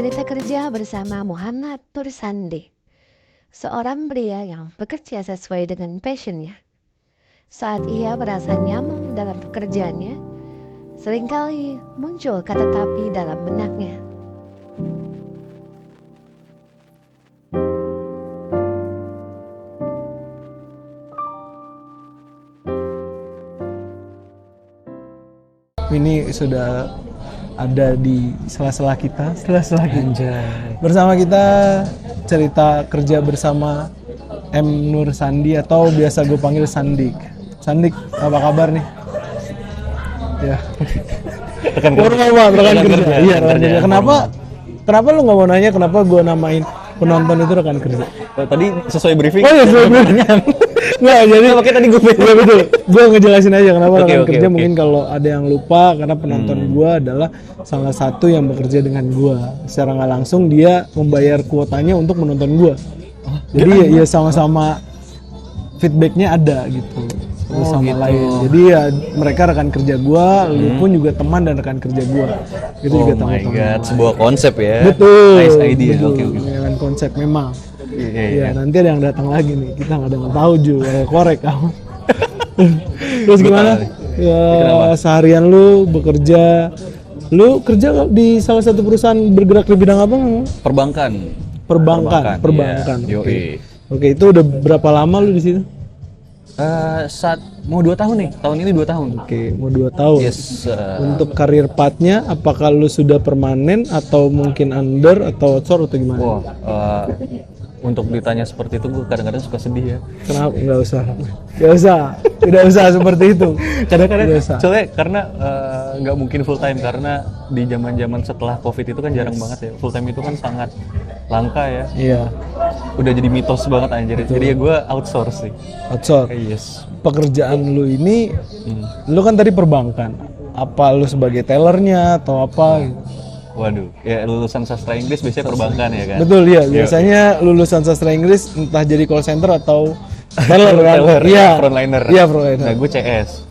Cerita kerja bersama Muhammad Nur Sandi, seorang pria yang bekerja sesuai dengan passionnya. Saat ia merasa nyaman dalam pekerjaannya, seringkali muncul kata tapi dalam benaknya. Ini sudah ada di sela-sela kita, bersama kita cerita kerja bersama M. Nur Sandi atau biasa gue panggil Sandik. Sandik, apa kabar nih? Ya. Rekan kerja. Iya, rekan kerja. Kenapa lu nggak mau nanya kenapa gue namain penonton itu rekan kerja? Tadi sesuai briefing. Oh iya, sesuai briefing. Nggak, jadi makanya tadi gue ya betul. Gue ngejelasin aja kenapa rekan kerja. Mungkin kalau ada yang lupa, karena penonton gue adalah salah satu yang bekerja dengan gue. Secara nggak langsung dia membayar kuotanya untuk menonton gue. Jadi ya sama-sama feedbacknya ada gitu. Satu sama gitu. lain. Jadi ya mereka rekan kerja gue, lu pun juga teman dan rekan kerja gue. Itu juga teman-teman. Sebuah konsep ya. Betul. Nice idea. Oke. Dengan konsep memang. Iya, nanti ada yang datang lagi nih. Kita nggak ada yang tahu juga. Korek kamu. Terus gimana? Ya, seharian lu bekerja. Lu kerja di salah satu perusahaan bergerak di bidang apa? Perbankan. Iya. Oke, itu udah berapa lama lu di situ? Saat mau 2 tahun nih. Tahun ini 2 tahun. Oke, mau 2 tahun. Yes. Untuk karir pathnya, apakah lu sudah permanen atau mungkin under atau outsource atau gimana? Wah, untuk ditanya seperti itu gue kadang-kadang suka sedih ya. Kenapa? Nggak usah. Tidak usah seperti itu. Kadang-kadang soalnya karena nggak mungkin full time, karena di zaman setelah COVID itu kan jarang banget ya. Full time itu kan sangat langka ya. Iya. Udah jadi mitos banget anjir. Betul. Jadi ya gue outsource sih. Outsource. Yes. Pekerjaan lu ini, lu kan tadi perbankan. Apa lu sebagai tellernya atau apa? Gitu? Waduh, ya lulusan sastra Inggris biasanya perbankan ya kan? Betul ya, biasanya lulusan sastra Inggris entah jadi call center atau teller kan? Iya, frontliner. Iya, frontliner. Nah, gue CS,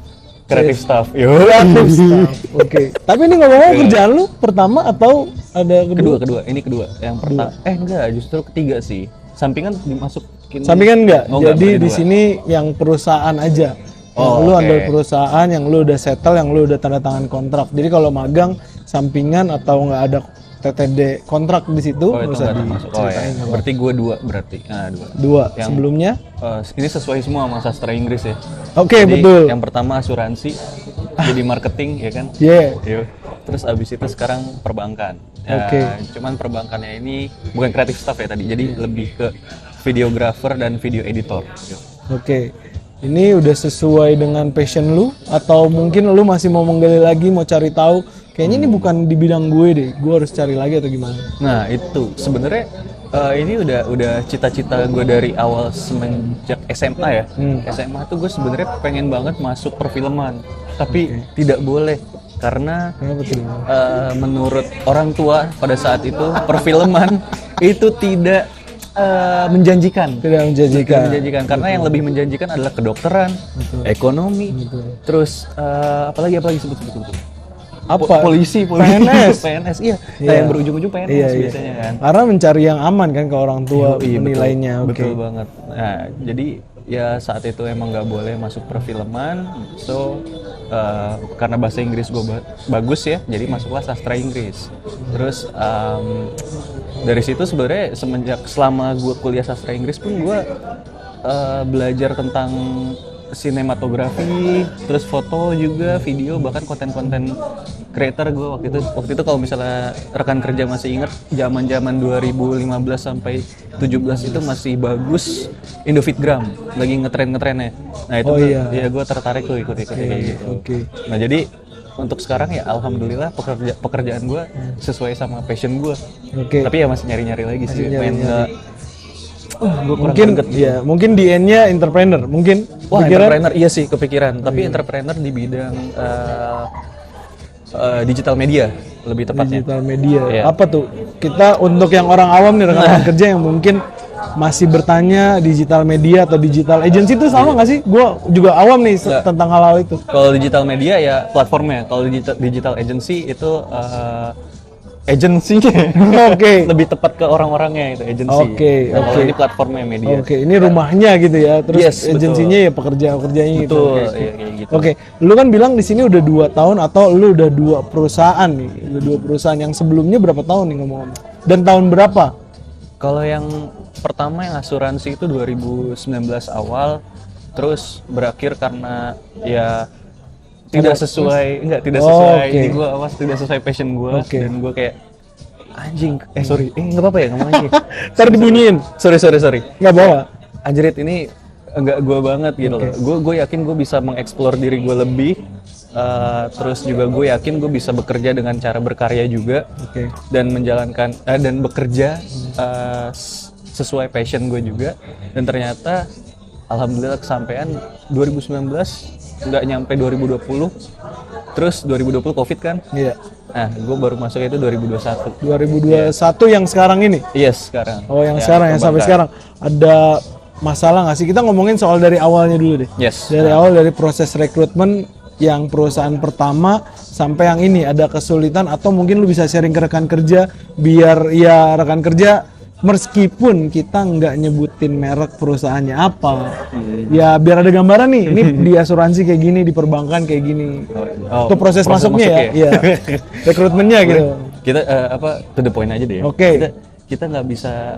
creative staff. Creative staff. Oke. Tapi ini ngomong-ngomong kerjaan lu pertama atau ada kedua? Ini kedua. Yang pertama, enggak, justru ketiga sih. Sampingan dimasukin. Sampingan enggak? Oh, jadi di sini yang perusahaan aja. Lu ambil perusahaan yang lu udah settle, yang lu udah tanda tangan kontrak. Jadi kalau magang sampingan atau nggak ada TTD kontrak di situ nggak usah diceritain. Berarti gue dua berarti. Nah, dua. Sebelumnya? Ini sesuai semua sama sastra Inggris ya. Oke, betul. Yang pertama asuransi, jadi marketing ya kan? Iya. Terus abis itu sekarang perbankan. Cuman perbankannya ini bukan kreatif staff ya tadi, jadi lebih ke videographer dan video editor. Oke. Ini udah sesuai dengan passion lu atau mungkin lu masih mau menggali lagi, mau cari tahu kayaknya ini bukan di bidang gue deh, gue harus cari lagi atau gimana? Nah itu sebenarnya ini udah cita-cita gue dari awal semenjak SMA ya. SMA tuh gue sebenarnya pengen banget masuk perfilman, tapi tidak boleh karena menurut orang tua pada saat itu perfilman itu tidak menjanjikan karena yang lebih menjanjikan adalah kedokteran, ekonomi, terus apalagi sebut apa? Polisi, PNS iya. Nah, yang berujung-ujung PNS biasanya kan. Karena mencari yang aman kan ke orang tua menilainya. Betul banget. Nah, jadi ya saat itu emang nggak boleh masuk perfilman, so karena bahasa Inggris gue bagus ya, jadi masuklah sastra Inggris. Terus dari situ sebenarnya selama gue kuliah sastra Inggris pun gue belajar tentang sinematografi, terus foto juga, video, bahkan konten-konten creator gue waktu itu kalau misalnya rekan kerja masih ingat zaman 2015 sampai 17 itu masih bagus Indofitgram lagi ngetren-ngetrennya. Nah itu gue tertarik tuh ikut kayak gitu. Nah jadi untuk sekarang ya alhamdulillah pekerjaan gue sesuai sama passion gue. Tapi ya masih nyari-nyari lagi sih. Mungkin di end-nya entrepreneur mungkin. Entrepreneur iya sih kepikiran, tapi entrepreneur di bidang digital media lebih tepatnya. Digital media. Apa tuh? Kita untuk yang orang awam nih rekan kerja yang mungkin masih bertanya digital media atau digital agency itu sama nggak sih? Gue juga awam nih tentang hal-hal itu. Kalau digital media ya platformnya. Kalau digital agency itu agensinya. Oke. Lebih tepat ke orang-orangnya itu agensi. Oke, Nah, kalau oke. ini platformnya media. Oke, ini rumahnya gitu ya. Terus Yes, betul. agensinya ya pekerja-pekerjanya gitu. Betul, Oke, oke. iya, kayak gitu. Oke, lu kan bilang di sini udah 2 tahun atau lu udah 2 perusahaan nih. Udah 2 perusahaan, yang sebelumnya berapa tahun nih ngomong-ngomong? Dan tahun berapa? Kalau yang pertama yang asuransi itu 2019 awal, terus berakhir karena ya tidak sesuai, tidak Oh, sesuai oke. ini gue awas, tidak sesuai passion gue, Oke. dan gue kayak anjing, sorry, nggak apa-apa ya ngomong aja. Ntar dibunyiin. sorry. Nggak bawa. Anjrit, ini enggak gue banget gitu Oke. loh. Gue yakin gue bisa mengeksplor diri gue lebih. Terus juga gue yakin gue bisa bekerja dengan cara berkarya juga. Oke. Dan menjalankan dan bekerja sesuai passion gue juga. Dan ternyata alhamdulillah kesampaian 2019 nggak nyampe 2020. Terus 2020 Covid kan. Iya. Nah, gue baru masuk itu 2021. 2021 yang sekarang ini. Yes, sekarang. Oh, yang Ya, sekarang yang sampai perbankan. sekarang. Ada masalah nggak sih? Kita ngomongin soal dari awalnya dulu deh. Yes. Dari awal, dari proses rekrutmen yang perusahaan pertama sampai yang ini, ada kesulitan atau mungkin lu bisa sharing ke rekan kerja biar ya rekan kerja meskipun kita nggak nyebutin merek perusahaannya apa, ya biar ada gambaran nih, ini di asuransi kayak gini, di perbankan kayak gini. Oh, Itu proses masuknya ya, rekrutmennya gitu. Kita to the point aja deh ya. Oke. Kita nggak bisa,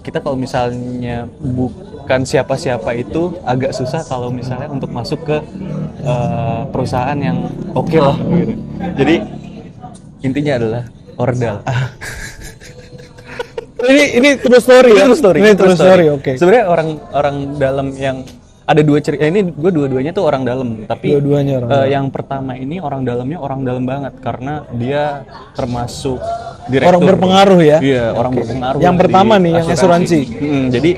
kita kalau misalnya bukan siapa-siapa itu agak susah kalau misalnya untuk masuk ke perusahaan yang oke lah gitu. Jadi intinya adalah ordal. Ini true story ya? Ini true story, oke. Sebenarnya orang dalam yang ada 2 cerita, ini gue dua-duanya tuh orang dalam, tapi Dua-duanya orang dalam. yang pertama ini orang dalamnya orang dalam banget karena dia termasuk direktur. Orang berpengaruh ya? Iya, orang berpengaruh. Yang di pertama nih, yang asuransi. Jadi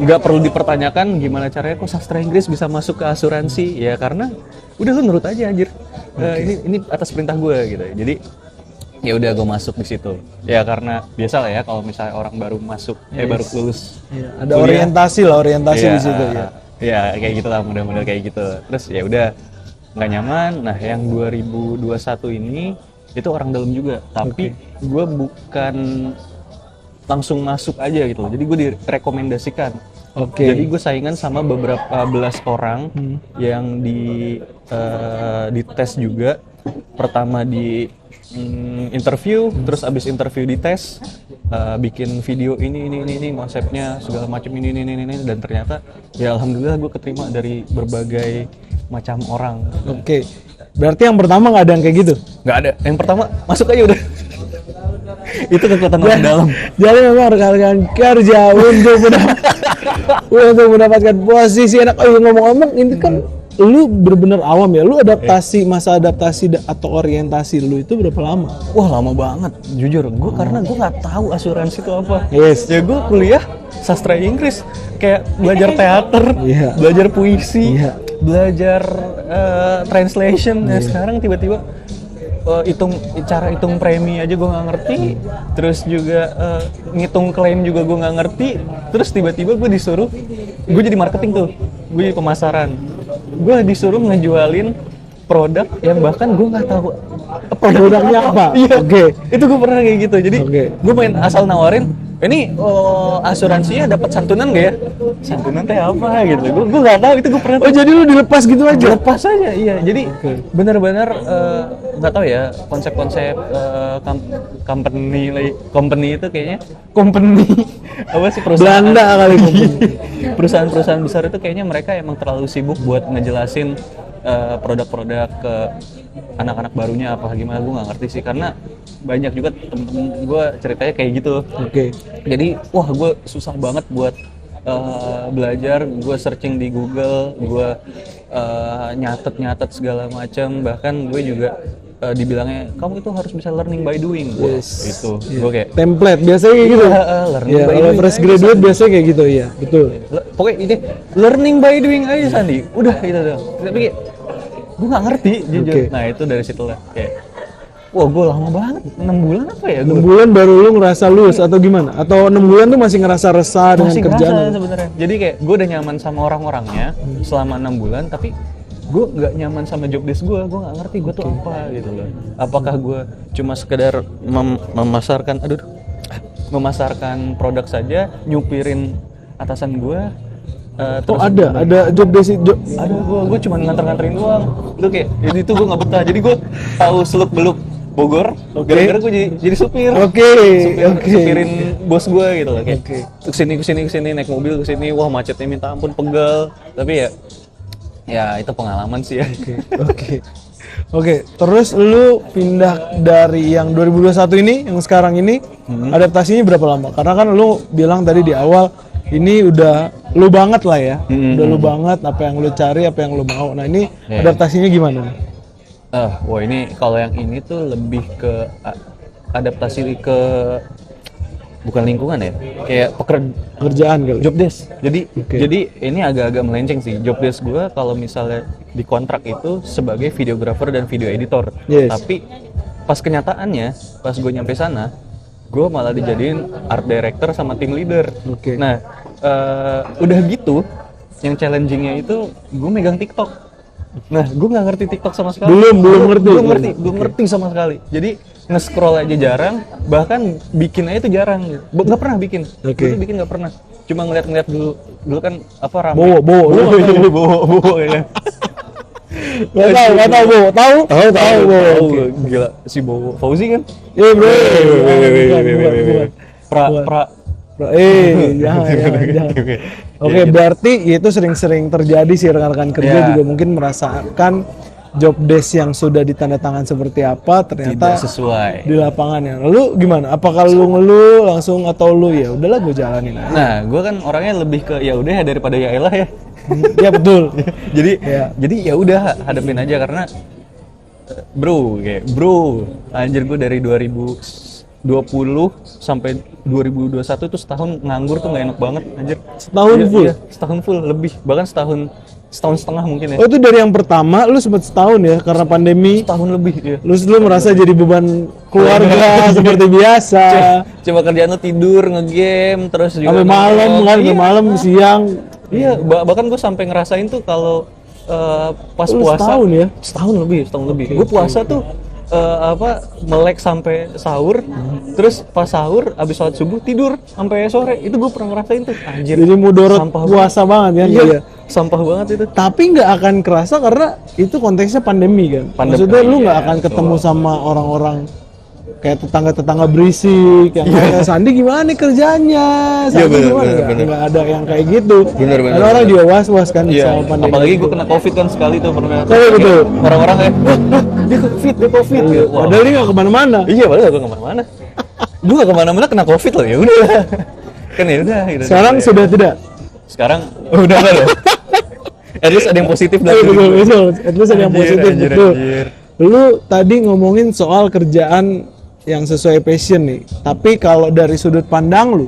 nggak perlu dipertanyakan gimana caranya kok sastra Inggris bisa masuk ke asuransi, ya karena udah lu nurut aja anjir. Ini atas perintah gue gitu. Jadi ya udah gue masuk di situ. Ya karena biasa lah ya kalau misalnya orang baru masuk, baru lulus. Iya, ada orientasi di situ ya. Ya kayak gitu lah, mudah-mudahan kayak gitu. Terus ya udah nggak nyaman. Nah yang 2021 ini itu orang dalam juga, tapi gue bukan langsung masuk aja gitu. Jadi gue direkomendasikan. Oke. Jadi gue saingan sama beberapa belas orang yang dites juga. Pertama di interview, terus abis interview dites, bikin video ini konsepnya segala macam ini, dan ternyata ya alhamdulillah gue keterima dari berbagai macam orang. Oke. Berarti yang pertama nggak ada yang kayak gitu? Nggak ada. Yang pertama masuk aja udah. Itu kekuatan orang dalam. Jadi memang rekan-rekan kerja untuk mendapatkan posisi enak. Oh, ngomong-ngomong ini kan lu bener-bener awam ya. Lu masa adaptasi atau orientasi lu itu berapa lama? Wah lama banget, jujur. Karena gue nggak tahu asuransi itu apa. Yes. Ya gue kuliah sastra Inggris, kayak belajar teater, Iya. belajar puisi, Iya. belajar translation. Nah sekarang tiba-tiba cara hitung premi aja gue nggak ngerti, terus juga ngitung klaim juga gue nggak ngerti, terus tiba-tiba gue disuruh, gue jadi marketing tuh, gue jadi pemasaran, gue disuruh ngejualin produk yang bahkan gue nggak tahu Produknya apa? Iya. Oke. Itu gue pernah kayak gitu. Jadi Oke. gue main asal nawarin, ini asuransinya dapat santunan nggak ya? Santunan teh apa gitu. Gue nggak tahu, itu gue pernah. Oh, jadi lu dilepas gitu aja? Lepas aja, iya. Jadi benar-benar nggak tahu ya konsep-konsep company itu kayaknya company apa sih perusahaan Belanda kali company. perusahaan-perusahaan besar itu kayaknya mereka emang terlalu sibuk buat ngejelasin produk-produk ke anak-anak barunya apa gimana, gue nggak ngerti sih, karena banyak juga temen-temen gue ceritanya kayak gitu. Oke. Jadi wah gue susah banget buat belajar, gue searching di Google, gue nyatet segala macam, bahkan gue juga dibilangnya kamu itu harus bisa learning by doing. Wah, Yes. itu Iya. gue kayak template biasanya kayak gitu. learning Ya, by kalau doing fresh aja, graduate Sandi. biasanya kayak gitu ya, betul. Pokoknya ini learning by doing aja Sandi, udah gitu dong. Tapi kayak gue nggak ngerti jujur. Oke. Nah itu dari situ lah kayak wah gue lama banget, 6 bulan apa ya 6 bulan baru lu ngerasa lulus atau gimana? Atau 6 bulan tuh masih ngerasa resah dengan masih kerjaan? ngerasa sebenarnya. Jadi kayak gue udah nyaman sama orang-orangnya selama 6 bulan, tapi gue nggak nyaman sama job desk gue nggak ngerti gue tuh apa gitu loh. Apakah gue cuma sekedar memasarkan produk saja, nyupirin atasan gue. Oh ada job desk Ada gue cuma nganter-nganterin doang. Itu kayak itu gue nggak betah. Jadi gue tahu seluk beluk Bogor, gara-gara gue jadi supir. Supirin bos gue gitu loh kayak. Kesini naik mobil kesini, wah macetnya minta ampun, pegal. Tapi ya itu pengalaman sih ya. Oke, terus lu pindah dari yang 2021 ini, yang sekarang ini, adaptasinya berapa lama? Karena kan lu bilang tadi di awal, ini udah lu banget lah ya, udah lu banget, apa yang lu cari, apa yang lu mau. Nah ini adaptasinya gimana nih? Wah ini kalau yang ini tuh lebih ke adaptasi ke bukan lingkungan ya, kayak pekerjaan kali. Job desk. Jadi ini agak-agak melenceng sih. Job desk gue kalau misalnya di kontrak itu sebagai videographer dan video editor. Yes. Tapi pas kenyataannya, pas gue nyampe sana, gue malah dijadiin art director sama team leader. Nah, udah gitu, yang challengingnya itu gue megang TikTok. Nah, gue nggak ngerti TikTok sama sekali. Belum ngerti sama sekali. Jadi nge-scroll aja jarang, bahkan bikin aja itu jarang. Nggak pernah bikin. Dulu bikin nggak pernah. Cuma ngeliat dulu kan apa ramai. Bowo ya kan. Nggak tahu Bowo. Gila si Bowo Fauzi kan? Iya bro. Jangan. Oke, berarti itu sering-sering terjadi sih rekan-rekan kerja juga mungkin merasakan job desk yang sudah ditandatangan seperti apa ternyata tidak sesuai di lapangannya. Lalu gimana? Apakah lu ngeluh langsung atau lu ya udahlah gue jalanin aja? Nah, gue kan orangnya lebih ke ya udah daripada ya elah ya. Ya betul. jadi ya udah hadapin aja karena bro, anjir gue dari 2020 sampai 2021 tuh setahun nganggur tuh nggak enak banget anjir. Setahun full? Iya, setahun full lebih, bahkan setahun setengah mungkin ya. Oh itu dari yang pertama lu sempat setahun ya karena pandemi? Setahun lebih ya. Lu merasa jadi beban keluarga seperti biasa. Coba kerjaan lu tidur, ngegame, terus juga sampai malam kan, malam siang. Iya, bahkan gue sampai ngerasain tuh kalau pas puasa setahun lebih. Gue puasa tuh melek sampai sahur, terus pas sahur abis sholat subuh tidur sampai sore. Itu gue pernah ngerasain tuh, anjir. Jadi mudorot puasa banget kan? Iya, sampah banget itu. Tapi nggak akan kerasa karena itu konteksnya pandemi kan. Maksudnya lu nggak akan ketemu sama orang-orang kayak tetangga-tetangga berisik yang kayak Sandi gimana nih kerjanya, Sandi gimana, nggak ada yang kayak gitu. Karena orang juga was-was kan sama pandemi. Apalagi gue kena covid kan sekali tuh pernah. Betul. Orang-orang kayak dia covid gitu. Padahal dia nggak kemana-mana. Iya, padahal gue kemana-mana. Gue nggak kemana-mana kena covid loh, ya udah. Kan ya udah. Sekarang sudah tidak. Sekarang udah kan ya. At least ada yang positif dari betul. At least ada yang positif, betul. Lu tadi ngomongin soal kerjaan yang sesuai passion nih. Tapi kalau dari sudut pandang lu,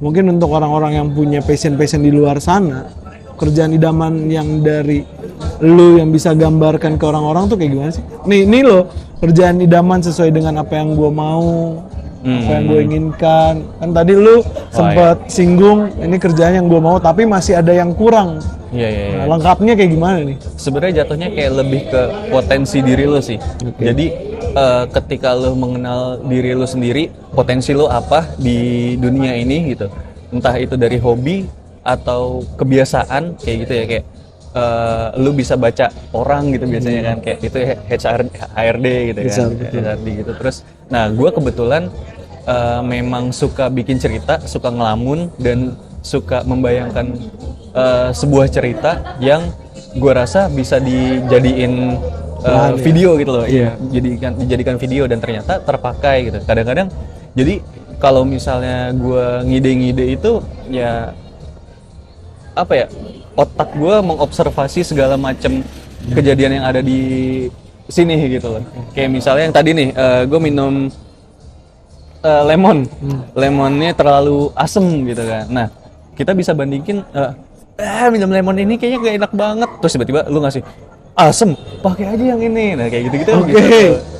mungkin untuk orang-orang yang punya passion di luar sana, kerjaan idaman yang dari lu yang bisa gambarkan ke orang-orang tuh kayak gimana sih? Nih lo, kerjaan idaman sesuai dengan apa yang gua mau, apa yang gue inginkan. Kan tadi lu sempat singgung ini kerjaan yang gue mau tapi masih ada yang kurang. Iya. Nah, lengkapnya kayak gimana nih? Sebenarnya jatuhnya kayak lebih ke potensi diri lo sih. Jadi ketika lo mengenal diri lo sendiri, potensi lo apa di dunia ini gitu. Entah itu dari hobi atau kebiasaan kayak gitu ya, kayak lu bisa baca orang gitu biasanya kan, kayak itu HRD gitu kan, HRD gitu. Terus, nah gue kebetulan memang suka bikin cerita, suka ngelamun dan suka membayangkan sebuah cerita yang gue rasa bisa dijadiin video gitu loh, dijadikan video dan ternyata terpakai gitu. Kadang-kadang, jadi kalau misalnya gue ngide-ngide itu ya apa ya, otak gue mengobservasi segala macam kejadian yang ada di sini gitu loh. Kayak misalnya yang tadi nih, gue minum lemonnya terlalu asem gitu kan. Nah kita bisa bandingkin, minum lemon ini kayaknya gak enak banget. Terus tiba-tiba lu ngasih asem, pakai aja yang ini. Nah kayak gitu-gitu bisa.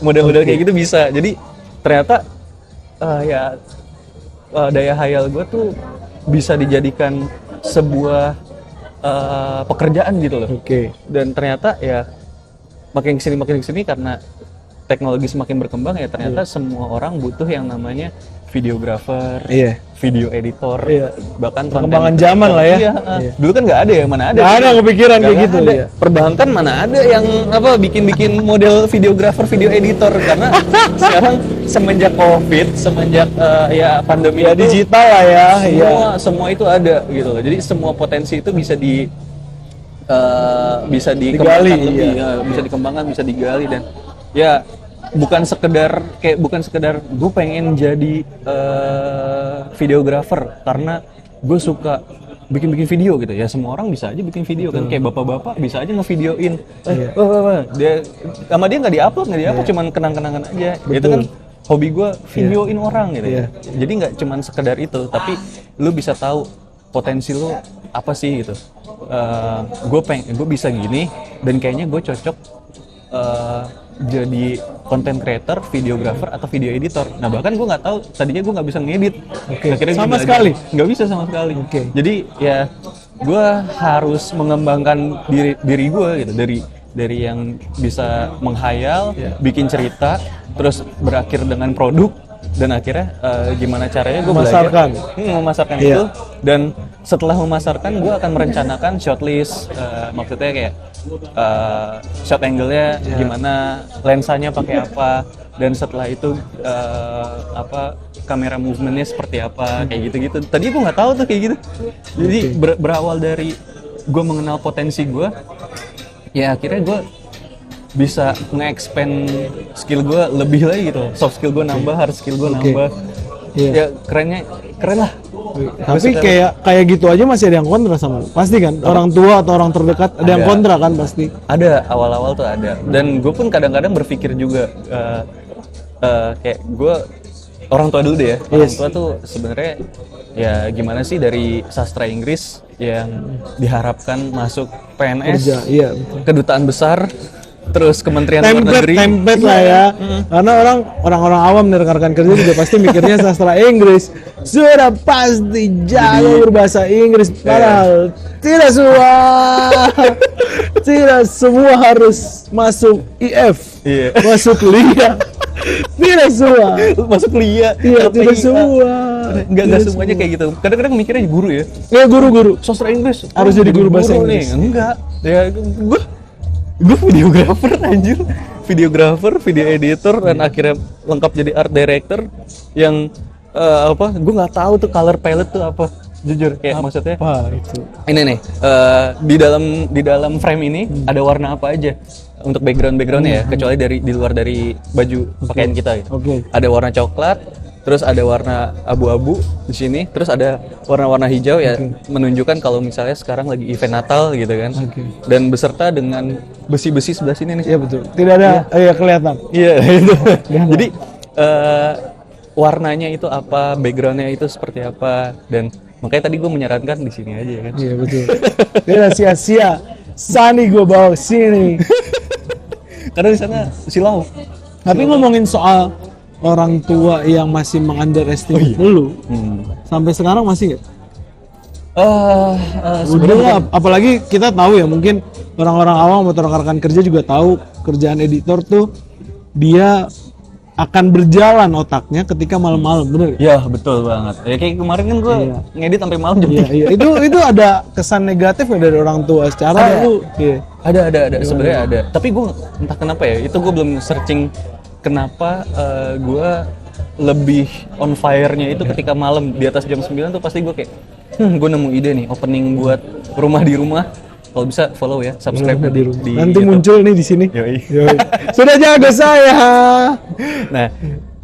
Model-model kayak gitu bisa. Jadi ternyata daya hayal gue tuh bisa dijadikan sebuah pekerjaan gitu loh. Oke. Dan ternyata ya makin kesini karena teknologi semakin berkembang ya ternyata semua orang butuh yang namanya videographer, Iya. video editor, Iya. bahkan Perkembangan content zaman lah ya. Iya. Iya. Dulu kan nggak ada ya, mana ada. Nggak ada kepikiran kayak Nggak gitu, ada. iya. Perbankan mana ada yang apa bikin model videographer, video editor karena sekarang semenjak COVID, semenjak ya pandemi Ya itu, digital lah ya. Iya. semua itu ada gitu loh. Jadi semua potensi itu bisa bisa Digali, dikembangkan lebih, iya. bisa dikembangkan, bisa digali dan ya bukan sekedar gue pengen jadi videographer karena gue suka bikin video gitu ya, semua orang bisa aja bikin video kan, kayak bapak-bapak bisa aja ngevideoin dia sama dia nggak diupload cuman kenang-kenangan aja. Itu kan hobi gue videoin orang gitu ya. Jadi nggak cuman sekedar itu, tapi lu bisa tahu potensi lu apa sih gitu. Gue bisa gini dan kayaknya gue cocok jadi content creator, videographer atau video editor. Nah bahkan gue nggak tahu, tadinya gue nggak bisa ngedit. Akhirnya gua Sama belajar. sekali? Nggak bisa sama sekali. Jadi ya gue harus mengembangkan diri gue gitu, dari yang bisa menghayal, bikin cerita, terus berakhir dengan produk, dan akhirnya gimana caranya gue Memasarkan. memasarkan Iya. itu. Dan setelah memasarkan gue akan merencanakan shortlist, maksudnya kayak shot angle-nya gimana, lensanya pakai apa, dan setelah itu kamera movement-nya seperti apa, kayak gitu-gitu. Tadi gue nggak tahu tuh kayak gitu. Jadi berawal dari gue mengenal potensi gue, ya akhirnya gue bisa nge-expand skill gue lebih lagi gitu. Soft skill gue nambah, hard skill gue nambah. Iya. Ya keren lah. Tapi kayak gitu aja masih ada yang kontra sama lu. Pasti kan? Orang tua atau orang terdekat ada yang kontra kan pasti. Ada, awal-awal tuh ada. Dan gue pun kadang-kadang berpikir juga kayak gue orang tua dulu deh ya. Orang tua tuh sebenarnya ya gimana sih dari sastra Inggris yang diharapkan masuk PNS, Kerja, iya betul. kedutaan besar, terus Kementerian Luar Negeri. Template lah ya. Karena orang-orang awam nih rekan-rekan kerja juga pasti mikirnya sastra Inggris. Sudah pasti jago berbahasa Inggris. Padahal tidak semua harus masuk IF. Iya. Masuk LIA. Tidak semua. Masuk LIA. Iya, LPI, tidak semua. Enggak semuanya kayak gitu. Kadang-kadang mikirnya guru ya. Ya guru-guru. Sastra Inggris Harus jadi guru bahasa nih. Inggris. Enggak. Ya gue videographer anjir. Videographer, video editor, dan akhirnya lengkap jadi art director yang gue nggak tahu tuh color palette tuh apa. Jujur kayak maksudnya Apa itu? ini nih di dalam frame ini ada warna apa aja untuk backgroundnya ya, kecuali di luar dari baju pakaian kita gitu. Oke. Ada warna coklat, terus ada warna abu-abu di sini, terus ada warna-warna hijau ya, menunjukkan kalau misalnya sekarang lagi event Natal gitu kan. Dan beserta dengan besi-besi sebelah sini nih. Iya betul. Tidak ada kelihatan. Iya itu. Jadi warnanya itu apa, backgroundnya itu seperti apa, dan makanya tadi gue menyarankan di sini aja kan. Iya betul. Tidak sia-sia. Sani gue bawa ke sini. Karena di sana silau. Tapi ngomongin soal orang tua yang masih mengunderestimate lu, sampai sekarang masih nggak? Udah lah, apalagi kita tahu ya, mungkin orang-orang awam atau rekan-rekan kerja juga tahu kerjaan editor tuh dia akan berjalan otaknya ketika malam-malam, bener nggak? Ya betul banget. Ya kayak kemarin kan gue ngedit sampai malam jam Iya, iya. Itu ada kesan negatif ya dari orang tua secara lu? Iya. Ada sebenarnya ada. Tapi gue entah kenapa ya, itu gue belum searching kenapa gue lebih on fire-nya itu ketika malam di atas jam 9 tuh pasti gue kayak gue nemu ide nih opening buat rumah di rumah. Kalau bisa follow ya, subscribe Rumah di Nanti YouTube. muncul nih di sini. Yoi. Yoi. Sudah jago saya. Nah,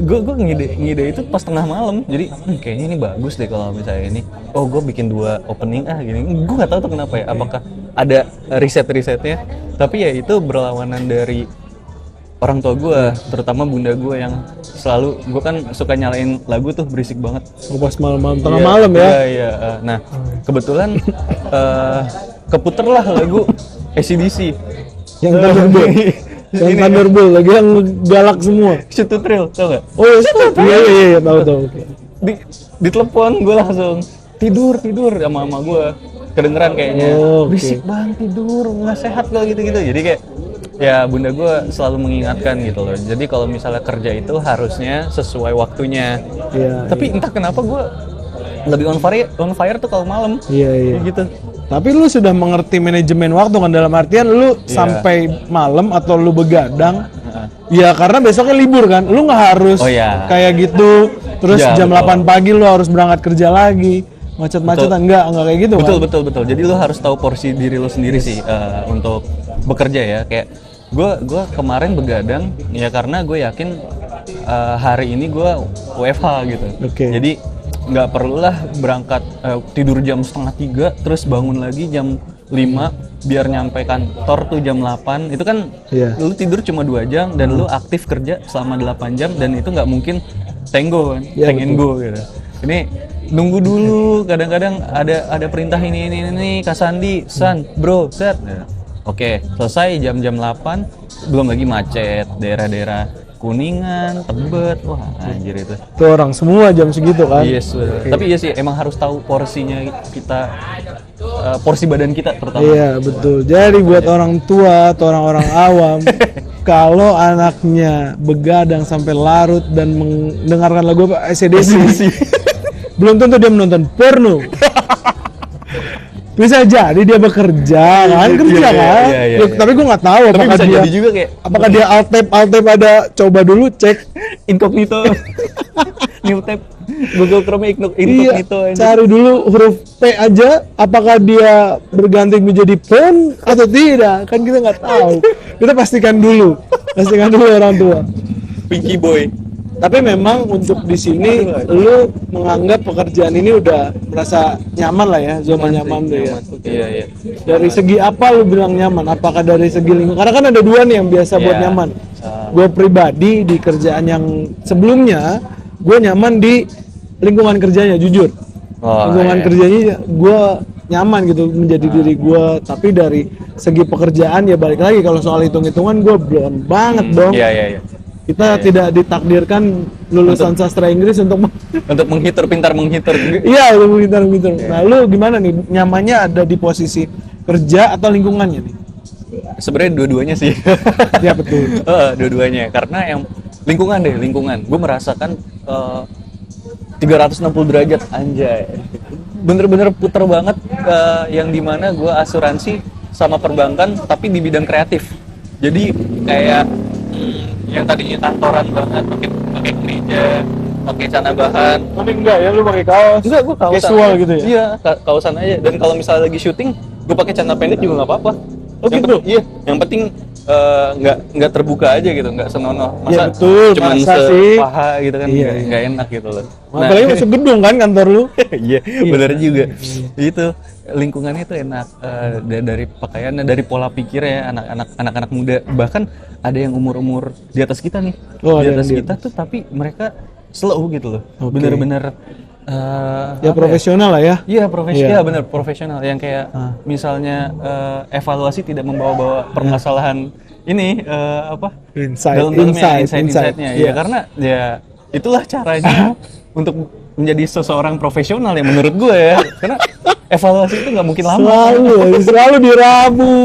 gue ngide itu pas tengah malam. Jadi kayaknya ini bagus deh kalau misalnya ini. Oh, gue bikin 2 opening gini. Gue nggak tahu tuh kenapa ya. Apakah ada risetnya? Tapi ya itu berlawanan dari orang tua gue, terutama bunda gue yang selalu, gue kan suka nyalain lagu tuh berisik banget. Pas malam-malam, tengah Iya, malam ya. Iya. Nah, kebetulan keputer lah lagu AC/DC. Yang Thunderbolt. Yang Thunderbolt lagi yang galak semua. Shoot to Thrill, tau gak? Oh iya, iya tahu. Oke. Di telepon gue langsung tidur sama mama gue, kedengeran kayaknya. Oh, oke. Berisik banget, tidur nggak sehat kalau gitu-gitu. Jadi kayak ya bunda gue selalu mengingatkan gitu loh. Jadi kalau misalnya kerja itu harusnya sesuai waktunya. Iya. Tapi entah kenapa gue lebih on fire tuh kalau malam. Iya. Kayak gitu. Tapi lu sudah mengerti manajemen waktu kan, dalam artian lu sampai malam atau lu begadang. Ya karena besoknya libur kan, lu nggak harus Oh, iya. kayak gitu. Terus Ya, jam betul. 8 pagi lu harus berangkat kerja lagi, macet-macetan, enggak kayak gitu kan. Betul. Jadi lu harus tahu porsi diri lu sendiri sih untuk bekerja ya. Kayak gue kemarin begadang ya karena gue yakin hari ini gue WFH gitu. Oke. Jadi nggak perlulah berangkat tidur jam 2:30 terus bangun lagi jam 5 biar nyampe kantor tuh jam 8. Itu kan Iya. lu tidur cuma 2 jam dan lu aktif kerja selama 8 jam dan itu nggak mungkin tenggo kan, Iya, teng and go gitu. Ini nunggu dulu, kadang-kadang ada perintah ini Kak Sandi, San, bro, set. Oke, selesai jam 8, belum lagi macet daerah-daerah Kuningan, Tebet, wah anjir itu. Tuh orang semua jam segitu kan. Yes, betul. Tapi iya sih emang harus tahu porsinya kita, porsi badan kita terutama. Iya betul. Jadi buat orang tua atau orang-orang awam, kalau anaknya begadang sampai larut dan mendengarkan lagu apa AC/DC, belum tentu dia menonton porno. Bisa jadi dia bekerja kan, kerja kan. iya. Ya, tapi gue nggak tahu Tapi apakah bisa dia jadi juga kayak apakah dia alt tab ada, coba dulu cek. incognito, new tab, Google Chrome Iya, incognito. anjir. cari dulu huruf P aja, apakah dia berganti menjadi pon atau tidak, kan kita nggak tahu. Kita pastikan dulu orang tua. Pinky boy. Tapi memang untuk di sini lu menganggap pekerjaan ini udah merasa nyaman lah ya, zona nyaman tuh ya. Iya. Dari segi apa lu bilang nyaman? Apakah dari segi lingkungan? Karena kan ada dua nih yang biasa buat Iya. nyaman. Gue pribadi di kerjaan yang sebelumnya, gue nyaman di lingkungan kerjanya, jujur. Oh, Lingkungan iya. kerjanya gue nyaman gitu menjadi diri gue. Tapi dari segi pekerjaan ya balik lagi, kalau soal hitung-hitungan gue belum banget dong. Iya. Kita tidak ditakdirkan lulusan sastra Inggris untuk Untuk pintar menghitur. iya, untuk pintar-pintar. Nah, lu gimana nih? Nyamannya ada di posisi kerja atau lingkungannya nih? Sebenarnya dua-duanya sih. Iya, betul. Dua-duanya. Karena yang lingkungan. Gue merasakan 360 derajat anjay. Bener-bener puter banget yang dimana gue asuransi sama perbankan tapi di bidang kreatif. Jadi kayak yang tadinya kantoran banget, pakai kemeja, pakai celana bahan. Tapi enggak ya, lu pakai kaos. Enggak, gue kausan Casual aja. gitu ya? Iya, kausan aja. Dan kalau misalnya lagi syuting, gue pakai celana pendek juga nggak apa-apa. Oh, gitu? Iya, yang penting nggak terbuka aja gitu, nggak senonoh. Masa Iya, betul, cuman masa sih. sepaha gitu kan, Iya, nggak enak gitu loh. Apalagi masuk gedung kan kantor lu. Iya, benar juga. Itu lingkungannya itu enak dari pakaiannya, dari pola pikirnya anak-anak muda. Bahkan ada yang umur di atas kita nih, Oh, di ada atas yang di kita tuh, tapi mereka slow gitu loh. Oke. Bener-bener Ya profesional lah ya. Iya profesional, Iya. iya benar profesional. Yang kayak misalnya evaluasi tidak membawa-bawa permasalahan ini insight-nya. Iya. Ya karena ya itulah caranya untuk menjadi seseorang profesional ya menurut gue ya. Karena evaluasi itu nggak mungkin lama. Selalu diramu,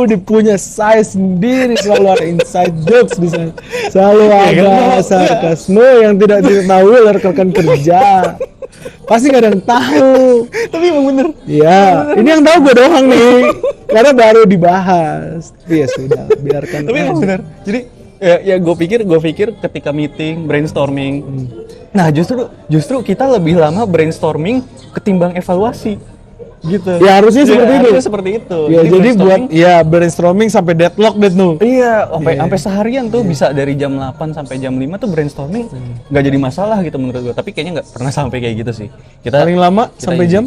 dipunya size sendiri, selalu ada inside jokes di sana. Selalu ada sarkasme yang tidak diketahui oleh rekan kerja. Pasti gak ada yang tahu. Tapi emang bener. Iya, ini yang tahu gue doang nih. Karena baru dibahas. Tapi ya sudah, biarkan. Tapi emang aja. bener. Jadi ya gue pikir ketika meeting brainstorming, nah justru kita lebih lama brainstorming ketimbang evaluasi. Gitu. Ya harusnya seperti itu. Harusnya seperti itu. Ya jadi buat brainstorming- brainstorming sampai deadlock deh tuh. Iya, sampai seharian tuh bisa dari jam 8 sampai jam 5 tuh brainstorming nggak jadi masalah gitu menurut gue. Tapi kayaknya nggak pernah sampai kayak gitu sih. Kita Paling lama kita sampai ini, jam?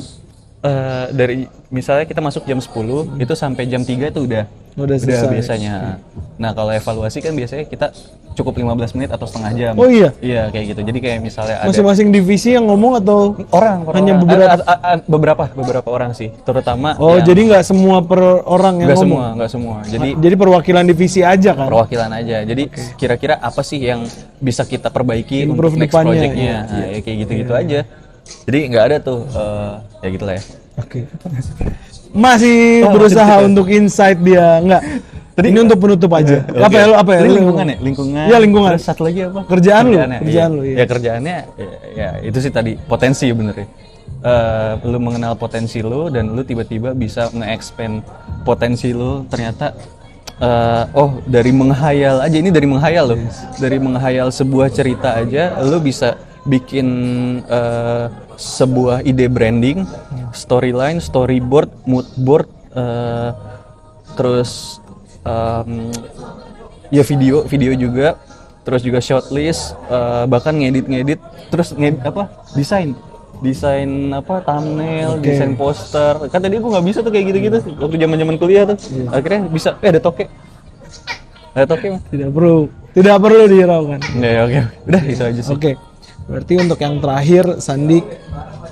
dari misalnya kita masuk jam 10 itu sampai jam 3 itu udah selesai. biasanya. Nah, kalau evaluasi kan biasanya kita cukup 15 menit atau setengah jam. Oh iya? Iya, kayak gitu. Jadi kayak misalnya ada Masing-masing divisi yang ngomong atau orang hanya beberapa orang sih, terutama jadi nggak semua per orang yang ngomong. nggak semua. Jadi Jadi perwakilan divisi aja kan? perwakilan aja. Jadi kira-kira apa sih yang bisa kita perbaiki Improve untuk next depannya, project-nya. iya, Nah, ya kayak gitu-gitu aja. Jadi nggak ada tuh ya gitulah ya. Oke. Masih berusaha masih untuk insight dia enggak. Ini untuk penutup aja. Oke. Apa ya? Tadi lingkungan ya? Lingkungan. Iya, lingkungan. Terus satu lagi apa? Kerjaan lu, Iya. lu. Iya. Ya kerjaannya ya itu sih tadi potensi bener ya. Lu mengenal potensi lu dan lu tiba-tiba bisa nge-expand potensi lu ternyata dari menghayal aja, ini dari menghayal loh. Dari menghayal sebuah cerita aja lu bisa bikin sebuah ide branding, storyline, storyboard, mood board, terus ya video juga, terus juga shortlist, bahkan ngedit, terus desain thumbnail, desain poster. Kan tadi aku nggak bisa tuh kayak gitu-gitu waktu zaman kuliah tuh. Akhirnya bisa. Ada toke Mas. Tidak perlu dihiraukan. Ya, oke. Udah itu aja sih. Oke. Berarti untuk yang terakhir, Sandi,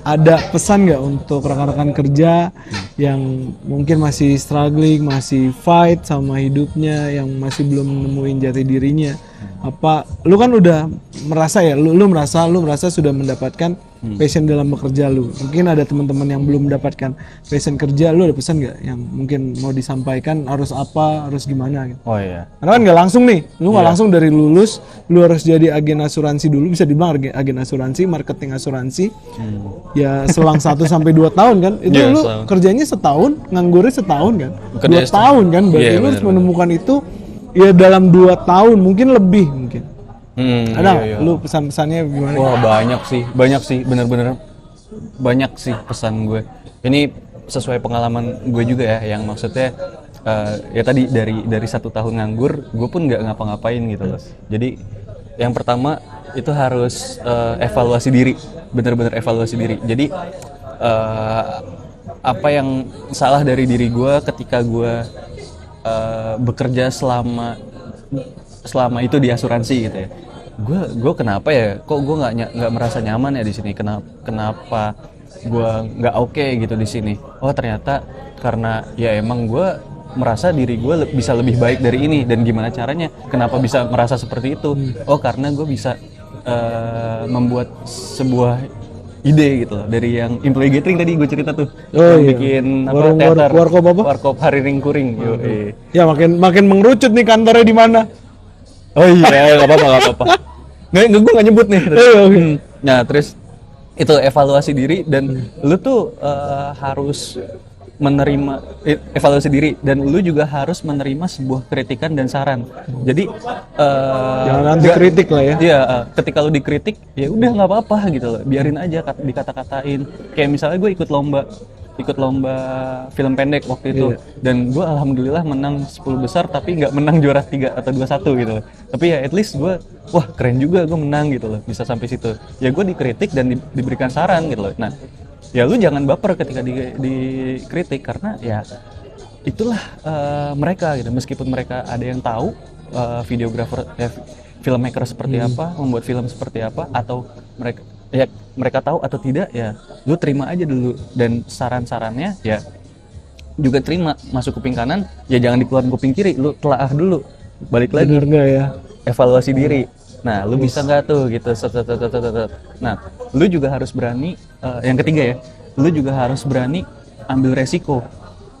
ada pesan nggak untuk rekan-rekan kerja yang mungkin masih struggling, masih fight sama hidupnya, yang masih belum nemuin jati dirinya? Apa lu kan udah merasa ya, lu merasa sudah mendapatkan passion dalam bekerja lu. Mungkin ada teman-teman yang belum mendapatkan passion kerja, lu ada pesan nggak yang mungkin mau disampaikan, harus apa, harus gimana gitu? Oh iya. Karena kan nggak langsung nih, lu nggak langsung dari lulus, lu harus jadi agen asuransi dulu, bisa dibilang agen asuransi, marketing asuransi. Ya selang 1 sampai 2 tahun kan, itu lu kerjanya setahun, nganggurnya setahun kan, 2 tahun kan, berarti lu harus menemukan itu ya dalam 2 tahun, mungkin lebih mungkin. Ada lu pesan-pesannya gimana? Wah banyak sih, bener-bener banyak sih pesan gue. Ini sesuai pengalaman gue juga ya, yang maksudnya ya tadi dari 1 tahun nganggur, gue pun nggak ngapa-ngapain gitu loh. Jadi yang pertama itu harus evaluasi diri, bener-bener evaluasi diri. Jadi apa yang salah dari diri gue ketika gue bekerja selama itu di asuransi gitu ya. Gue kenapa ya? Kok gue nggak merasa nyaman ya di sini? Kenapa gue nggak oke gitu di sini? Oh ternyata karena ya emang gue merasa diri gue bisa lebih baik dari ini, dan gimana caranya? Kenapa bisa merasa seperti itu? Oh karena gue bisa membuat sebuah ide gitu loh, dari yang employee gathering tadi gue cerita tuh, yang bikin teater, warkop hari ringkuring. Ya makin mengerucut nih kantornya di mana. Oh iya, nggak apa-apa. Gue nggak nyebut nih. Nah terus itu evaluasi diri, dan lu tuh harus menerima evaluasi diri, dan lu juga harus menerima sebuah kritikan dan saran. Jadi jangan nanti kritik lah ya. Iya, ketika lu dikritik ya udah nggak apa-apa gitu loh, biarin aja dikata-katain. Kayak misalnya gue ikut lomba film pendek waktu itu, dan gue alhamdulillah menang 10 besar, tapi nggak menang juara 3 atau 21 gitu loh. Tapi ya at least gue, wah keren juga gue menang gitu loh, bisa sampai situ. Ya gue dikritik dan diberikan saran gitu loh. Nah ya lu jangan baper ketika dikritik, karena ya itulah mereka gitu. Meskipun mereka ada yang tahu videografer, filmmaker seperti apa, membuat film seperti apa, atau mereka tahu atau tidak, ya lu terima aja dulu, dan saran-sarannya ya juga terima. Masuk kuping kanan ya jangan dikeluarin kuping kiri, lu telaah dulu, balik lagi. Bener nggak ya? Evaluasi diri. Nah, lu bisa nggak tuh gitu? Nah, lu juga harus berani. Yang ketiga ya, lu juga harus berani ambil resiko.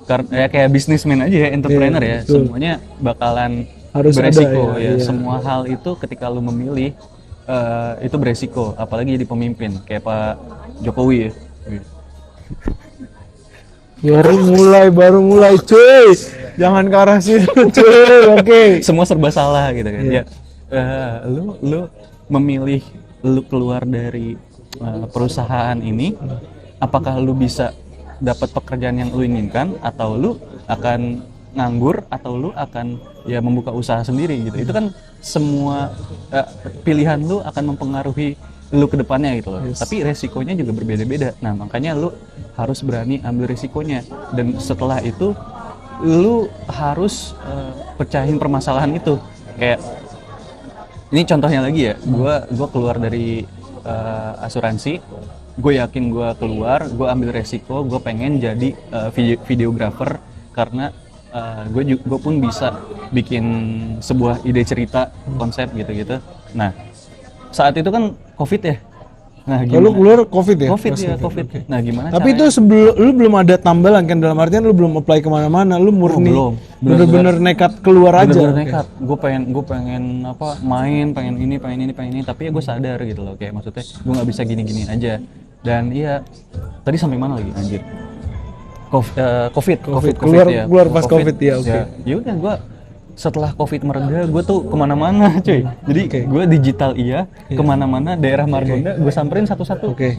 Karena ya kayak bisnismen aja ya, entrepreneur ya, semuanya bakalan harus beresiko ada, ya. Semua hal itu ketika lu memilih itu beresiko, apalagi jadi pemimpin kayak Pak Jokowi ya. Baru mulai cuy. Jangan ke arah situ cuy. Oke. Semua serba salah gitu kan. Ya. Lu memilih lu keluar dari perusahaan ini, apakah lu bisa dapat pekerjaan yang lu inginkan, atau lu akan nganggur, atau lu akan ya membuka usaha sendiri gitu. Itu kan semua pilihan lu akan mempengaruhi lu ke depannya gitu loh. Tapi resikonya juga berbeda-beda. Nah, makanya lu harus berani ambil resikonya, dan setelah itu lu harus pecahin permasalahan itu. Kayak ini contohnya lagi ya, gue keluar dari asuransi, gue yakin gue keluar, gue ambil resiko, gue pengen jadi videographer, karena gue pun bisa bikin sebuah ide cerita, konsep gitu-gitu. Nah, saat itu kan COVID ya, Nah, Kalau keluar COVID ya? COVID Pas ya, COVID. Oke. Nah, gimana Tapi itu caranya? sebelum lu belum ada tambalan kan, dalam artian lu belum apply kemana-mana, lu murni belum. bener-bener nekat keluar aja. Bener-bener nekat. Gue pengen apa, main, pengen ini, tapi ya gue sadar gitu loh, kayak maksudnya gue nggak bisa gini-gini aja. Dan iya, tadi sampai mana lagi anjir? COVID Keluar pas COVID, ya, oke. Ya udah, gue setelah COVID mereda, gue tuh kemana-mana cuy. Jadi gue digital kemana-mana, daerah Margonda gue samperin satu-satu. Oke.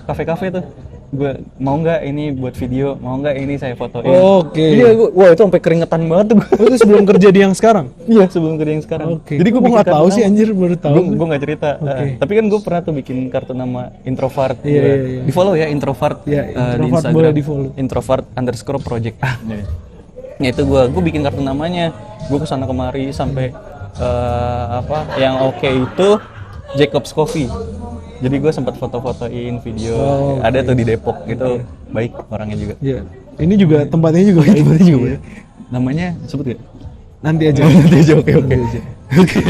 Kafe-kafe tuh, gue mau nggak ini buat video, mau nggak ini saya fotoin. Oke. Iya, wah itu sampai keringetan banget tuh. Oh, itu sebelum kerja di yang sekarang? Iya, sebelum kerja yang sekarang. Oke. Jadi gue nggak tahu sih anjir, baru tahu. Gue nggak cerita. Tapi kan gue pernah tuh bikin kartu nama introvert. Iya. Di follow ya introvert. Iya, di introvert Instagram. boleh di-follow. Introvert_project. Ya itu gue bikin kartu namanya. Gue kesana kemari sampai yang oke itu Jacob's Coffee. Jadi gue sempat foto-fotoin video. Ada tuh di Depok gitu. Baik orangnya juga. Iya. Ini juga tempatnya juga. Baik. Namanya sebut gak? Nanti aja. Oke.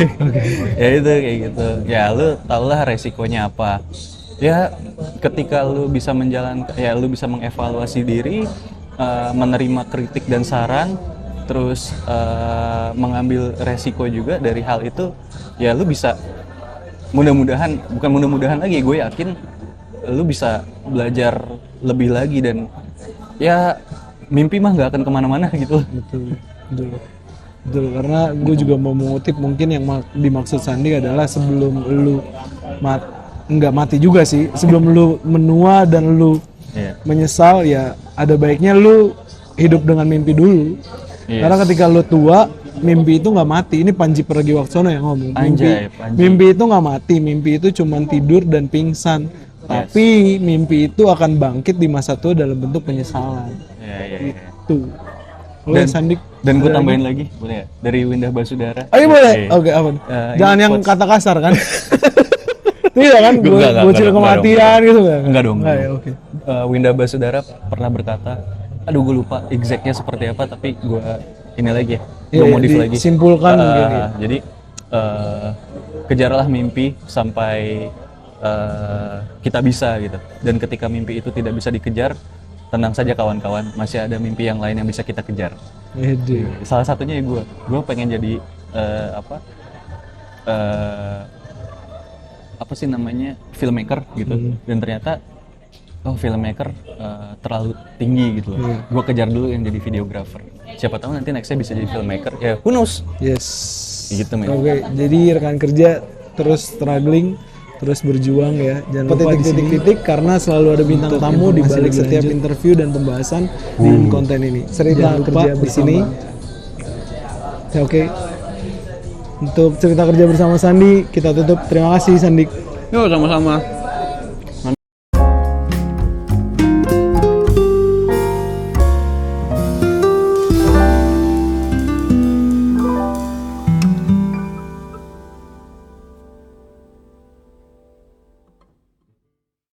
Ya itu kayak gitu. Ya lu tau lah resikonya apa. Ya ketika lu bisa lu bisa mengevaluasi diri, menerima kritik dan saran, terus mengambil resiko juga dari hal itu, ya lu bisa bukan mudah-mudahan lagi, gue yakin lu bisa belajar lebih lagi dan ya mimpi mah nggak akan kemana-mana gitu. Betul, karena gue juga mau mengutip mungkin yang dimaksud Sandi adalah sebelum lu nggak mati juga sih, sebelum lu menua dan lu menyesal, ya ada baiknya lu hidup dengan mimpi dulu. Karena ketika lu tua, mimpi itu nggak mati. Ini Panji Pragiwaksono yang ngomong. Mimpi itu nggak mati, mimpi itu cuma tidur dan pingsan. Tapi mimpi itu akan bangkit di masa tua dalam bentuk penyesalan. Itu. Sandik. Dan gue tambahin lagi, boleh ya? Dari Windah Basudara. Ayo boleh. Oke, apa? Jangan yang kata kasar kan? Tidak kan? Bocil kematian gitu kan? Enggak dong. Oke. Windah Basudara pernah berkata, aduh gue lupa exactnya seperti apa, tapi gue ini lagi ya, gue modif lagi. Simpulkan mungkin. Jadi kejarlah mimpi sampai kita bisa gitu. Dan ketika mimpi itu tidak bisa dikejar, tenang saja kawan-kawan, masih ada mimpi yang lain yang bisa kita kejar. Salah satunya ya gue pengen jadi apa sih namanya, filmmaker gitu. Dan ternyata filmmaker terlalu tinggi gitu loh. Gue kejar dulu yang jadi videographer. Siapa tahu nanti nextnya bisa jadi filmmaker. Ya, who knows? Yes. Gitu men. Oke, jadi rekan kerja terus struggling, terus berjuang ya. Jangan lupa titik-titik karena selalu ada bintang tamu di balik setiap interview dan pembahasan di konten ini. Cerita kerja di sini. Ya, oke. Untuk cerita kerja bersama Sandi kita tutup. Terima kasih Sandi. Yo, sama-sama.